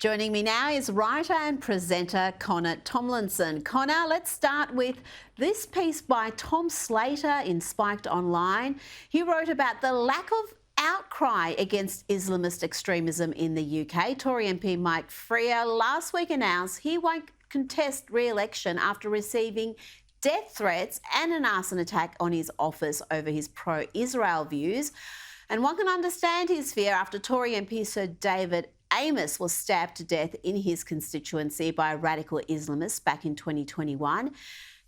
Joining me now is writer and presenter Connor Tomlinson. Connor, let's start with this piece by Tom Slater in Spiked Online. He wrote about the lack of outcry against Islamist extremism in the UK. Tory MP Mike Freer last week announced he won't contest re-election after receiving death threats and an arson attack on his office over his pro-Israel views. And one can understand his fear after Tory MP Sir David Amess was stabbed to death in his constituency by radical Islamists back in 2021.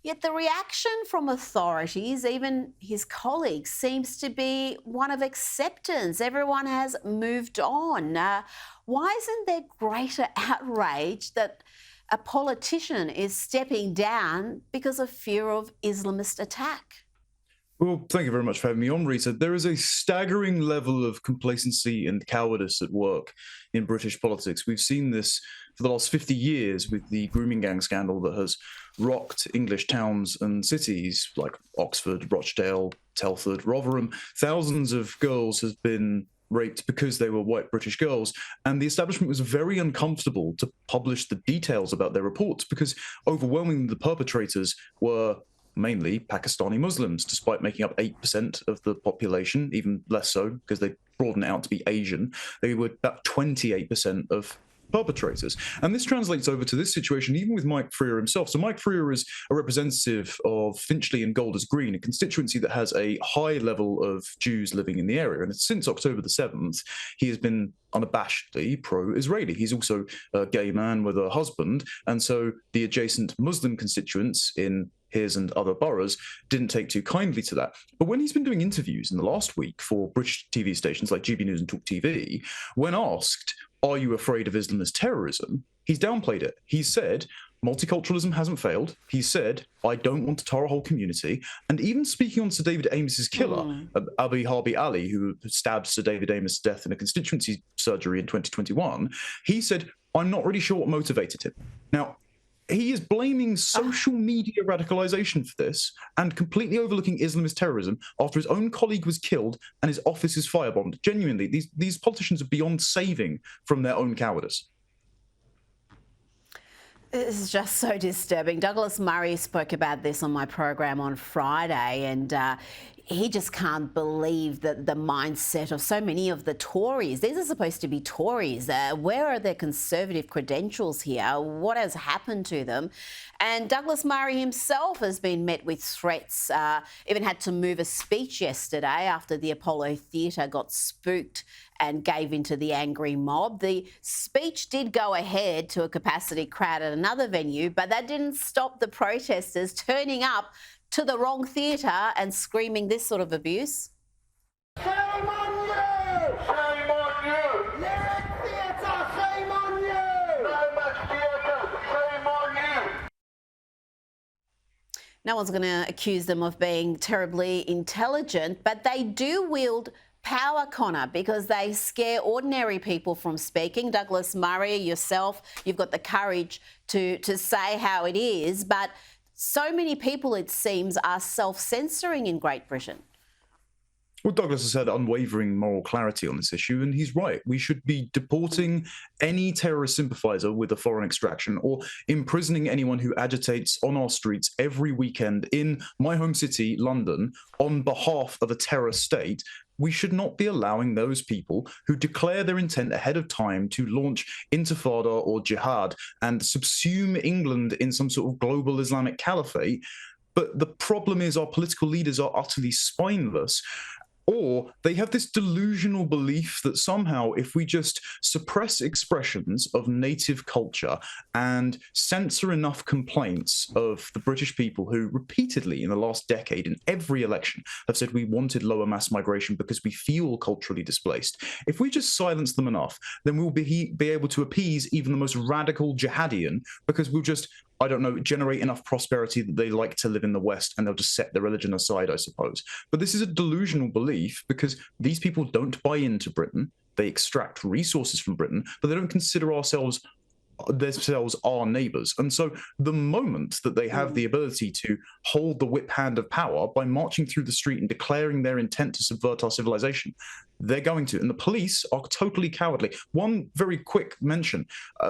Yet the reaction from authorities, even his colleagues, seems to be one of acceptance. Everyone has moved on. Why isn't there greater outrage that a politician is stepping down because of fear of Islamist attack? Well, thank you very much for having me on, Rita. There is a staggering level of complacency and cowardice at work in British politics. We've seen this for the last 50 years with the grooming gang scandal that has rocked English towns and cities like Oxford, Rochdale, Telford, Rotherham. Thousands of girls have been raped because they were white British girls, and the establishment was very uncomfortable to publish the details about their reports because overwhelmingly the perpetrators were mainly Pakistani Muslims, despite making up 8% of the population, even less so because they broadened it out to be Asian. They were about 28% of perpetrators. And this translates over to this situation, even with Mike Freer himself. So Mike Freer is a representative of Finchley and Golders Green, a constituency that has a high level of Jews living in the area. And since October the 7th, he has been unabashedly pro-Israeli. He's also a gay man with a husband. And so the adjacent Muslim constituents in his and other boroughs didn't take too kindly to that. But when he's been doing interviews in the last week for British TV stations like GB News and Talk TV, when asked, "Are you afraid of Islamist terrorism?" he's downplayed it. He said, multiculturalism hasn't failed. He said, I don't want to tar a whole community. And even speaking on Sir David Amess's killer, Abi Harbi Ali, who stabbed Sir David Amess to death in a constituency surgery in 2021, he said, I'm not really sure what motivated him. Now, he is blaming social media radicalization for this and completely overlooking Islamist terrorism after his own colleague was killed and his office is firebombed. Genuinely, these politicians are beyond saving from their own cowardice. This is just so disturbing. Douglas Murray spoke about this on my program on Friday, and he just can't believe that the mindset of so many of the Tories. These are supposed to be Tories. Where are their conservative credentials here? What has happened to them? And Douglas Murray himself has been met with threats, even had to move a speech yesterday after the Apollo Theatre got spooked and gave into the angry mob. The speech did go ahead to a capacity crowd at another venue, but that didn't stop the protesters turning up to the wrong theatre and screaming this sort of abuse. Shame on you! Shame on you! Lyric theatre, shame on you! No much theatre, shame on you! No one's going to accuse them of being terribly intelligent, but they do wield power, Connor, because they scare ordinary people from speaking. Douglas Murray, yourself, you've got the courage to say how it is, but so many people, it seems, are self-censoring in Great Britain. Well, Douglas has had unwavering moral clarity on this issue, and he's right. We should be deporting any terrorist sympathiser with a foreign extraction or imprisoning anyone who agitates on our streets every weekend in my home city, London, on behalf of a terror state. We should not be allowing those people who declare their intent ahead of time to launch intifada or jihad and subsume England in some sort of global Islamic caliphate. But the problem is our political leaders are utterly spineless. Or they have this delusional belief that somehow if we just suppress expressions of native culture and censor enough complaints of the British people who repeatedly in the last decade in every election have said we wanted lower mass migration because we feel culturally displaced, if we just silence them enough, then we'll be able to appease even the most radical jihadian because we'll just, I don't know, generate enough prosperity that they like to live in the West and they'll just set their religion aside, I suppose. But this is a delusional belief because these people don't buy into Britain. They extract resources from Britain, but they don't consider ourselves themselves are neighbors. And so the moment that they have the ability to hold the whip hand of power by marching through the street and declaring their intent to subvert our civilization, they're going to. And the police are totally cowardly. One very quick mention,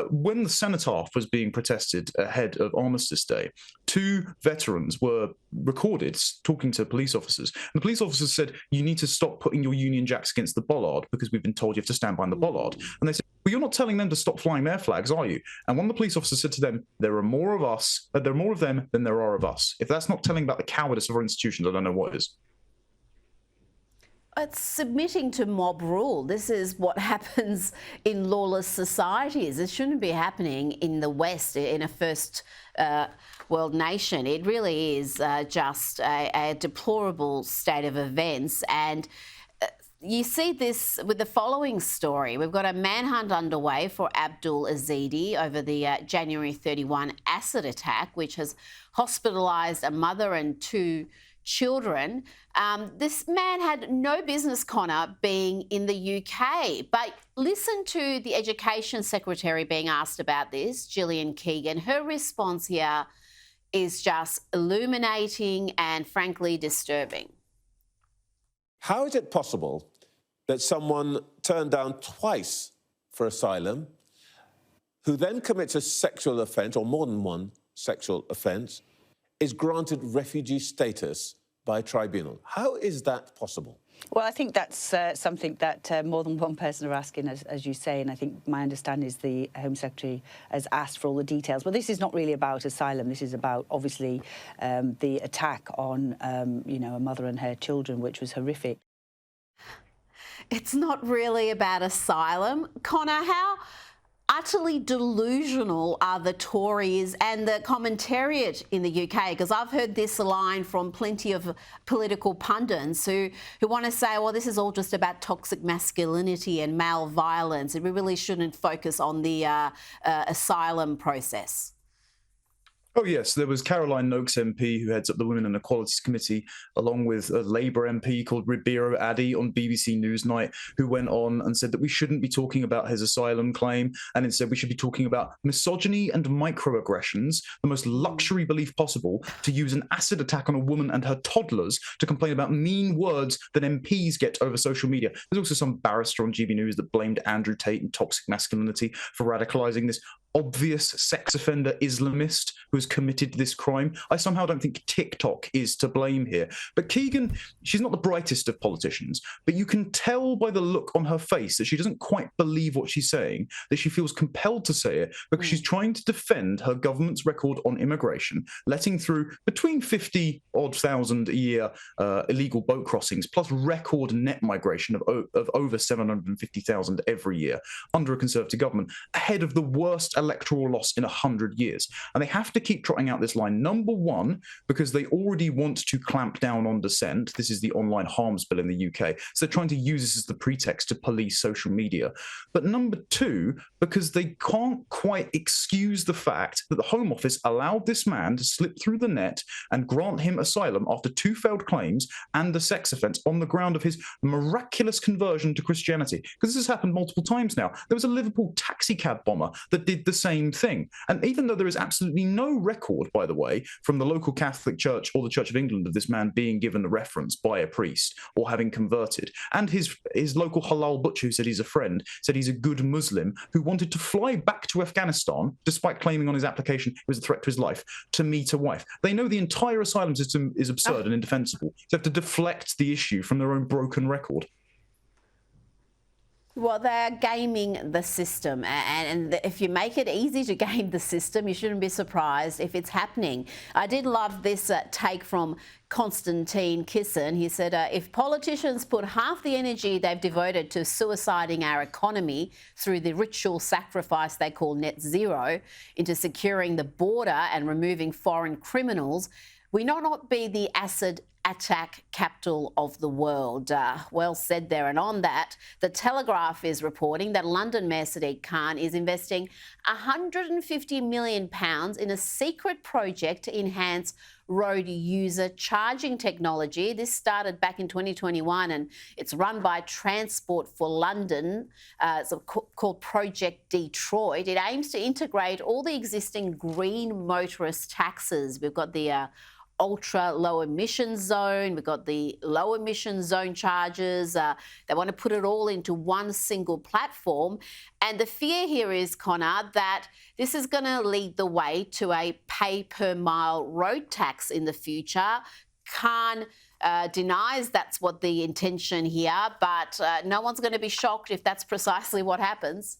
when the cenotaph was being protested ahead of Armistice Day, 2 veterans were recorded talking to police officers. And the police officers said, you need to stop putting your Union Jacks against the bollard because we've been told you have to stand behind the bollard. And they said, well, you're not telling them to stop flying their flags, are you? And one of the police officers said to them, there are more of them than there are of us. If that's not telling about the cowardice of our institutions, I don't know what is. It's submitting to mob rule. This is what happens in lawless societies. It shouldn't be happening in the West, in a first world nation. It really is just a deplorable state of events. And you see this with the following story. We've got a manhunt underway for Abdul Azidi over the January 31 acid attack, which has hospitalised a mother and 2 children. This man had no business, Connor, being in the UK. But listen to the Education Secretary being asked about this, Gillian Keegan. Her response here is just illuminating and frankly disturbing. How is it possible that someone turned down twice for asylum, who then commits a sexual offence, or more than one sexual offence, is granted refugee status by a tribunal? How is that possible? Well, I think that's something that more than one person are asking, as you say, and I think my understanding is the Home Secretary has asked for all the details. But this is not really about asylum. This is about, obviously, the attack on, a mother and her children, which was horrific. It's not really about asylum. Connor, how utterly delusional are the Tories and the commentariat in the UK? Because I've heard this line from plenty of political pundits who want to say, well, this is all just about toxic masculinity and male violence, and we really shouldn't focus on the asylum process. Oh, yes. There was Caroline Noakes MP, who heads up the Women and Equalities Committee, along with a Labour MP called Ribeiro Addy on BBC Newsnight, who went on and said that we shouldn't be talking about his asylum claim, and instead we should be talking about misogyny and microaggressions, the most luxury belief possible, to use an acid attack on a woman and her toddlers to complain about mean words that MPs get over social media. There's also some barrister on GB News that blamed Andrew Tate and toxic masculinity for radicalising this obvious sex offender Islamist who has committed this crime. I somehow don't think TikTok is to blame here. But Keegan, she's not the brightest of politicians, but you can tell by the look on her face that she doesn't quite believe what she's saying, that she feels compelled to say it because she's trying to defend her government's record on immigration, letting through between 50-odd thousand a year illegal boat crossings, plus record net migration of over 750,000 every year under a Conservative government, ahead of the worst electoral loss in 100 years. And they have to keep trotting out this line. Number one, because they already want to clamp down on dissent. This is the online harms bill in the UK. So they're trying to use this as the pretext to police social media. But number two, because they can't quite excuse the fact that the Home Office allowed this man to slip through the net and grant him asylum after 2 failed claims and a sex offence on the ground of his miraculous conversion to Christianity. Because this has happened multiple times now. There was a Liverpool taxi cab bomber that did the same thing. And even though there is absolutely no record, by the way, from the local Catholic Church or the Church of England of this man being given a reference by a priest or having converted, and his local halal butcher who said he's a friend, said he's a good Muslim who wanted to fly back to Afghanistan, despite claiming on his application it was a threat to his life, to meet a wife. They know the entire asylum system is absurd and indefensible. So they have to deflect the issue from their own broken record. Well, they're gaming the system, and if you make it easy to game the system, you shouldn't be surprised if it's happening. I did love this take from Konstantin Kisin. He said, if politicians put half the energy they've devoted to suiciding our economy through the ritual sacrifice they call net zero into securing the border and removing foreign criminals, we not be the acid attack capital of the world. Well said there. And on that, The Telegraph is reporting that London Mayor Sadiq Khan is investing £150 million in a secret project to enhance road user charging technology. This started back in 2021 and it's run by Transport for London. It's called Project Detroit. It aims to integrate all the existing green motorist taxes. We've got the ultra low emission zone, we've got the low emission zone charges. They want to put it all into one single platform. And the fear here is, Connor, that this is going to lead the way to a pay per mile road tax in the future. Khan denies that's what the intention here, but no one's going to be shocked if that's precisely what happens.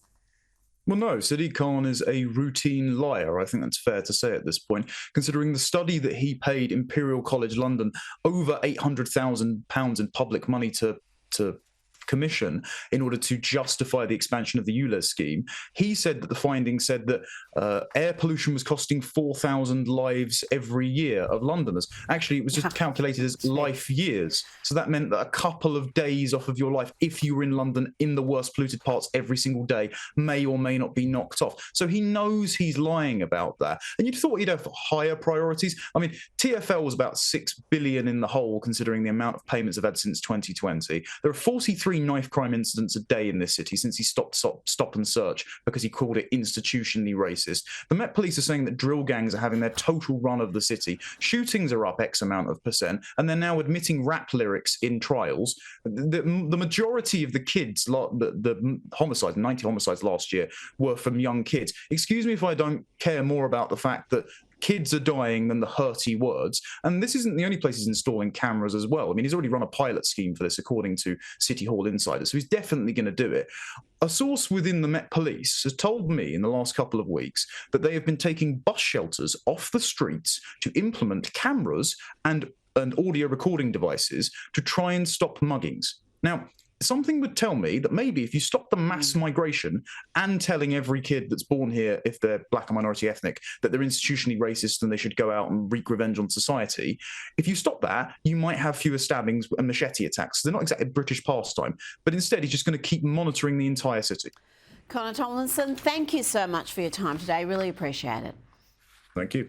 Well, no, Sadiq Khan is a routine liar. I think that's fair to say at this point, considering the study that he paid Imperial College London over £800,000 in public money to commission in order to justify the expansion of the ULEZ scheme. He said that the findings said that air pollution was costing 4,000 lives every year of Londoners. Actually, it was just calculated as life years. So that meant that a couple of days off of your life, if you were in London in the worst polluted parts every single day, may or may not be knocked off. So he knows he's lying about that. And you'd thought he'd have higher priorities. I mean, TfL was about 6 billion in the hole, considering the amount of payments they've had since 2020. There are 43 knife crime incidents a day in this city since he stopped stop and search because he called it institutionally racist. The Met Police are saying that drill gangs are having their total run of the city. Shootings are up X amount of percent, and they're now admitting rap lyrics in trials. The majority of the kids, the homicides, 90 homicides last year, were from young kids. Excuse me if I don't care more about the fact that kids are dying than the hurty words. And this isn't the only place he's installing cameras as well. I mean, he's already run a pilot scheme for this, according to City Hall insiders. So he's definitely going to do it. A source within the Met Police has told me in the last couple of weeks that they have been taking bus shelters off the streets to implement cameras and audio recording devices to try and stop muggings. Now, something would tell me that maybe if you stop the mass migration and telling every kid that's born here, if they're black or minority ethnic, that they're institutionally racist and they should go out and wreak revenge on society, if you stop that, you might have fewer stabbings and machete attacks. They're not exactly British pastime, but instead he's just going to keep monitoring the entire city. Connor Tomlinson, thank you so much for your time today. Really appreciate it. Thank you.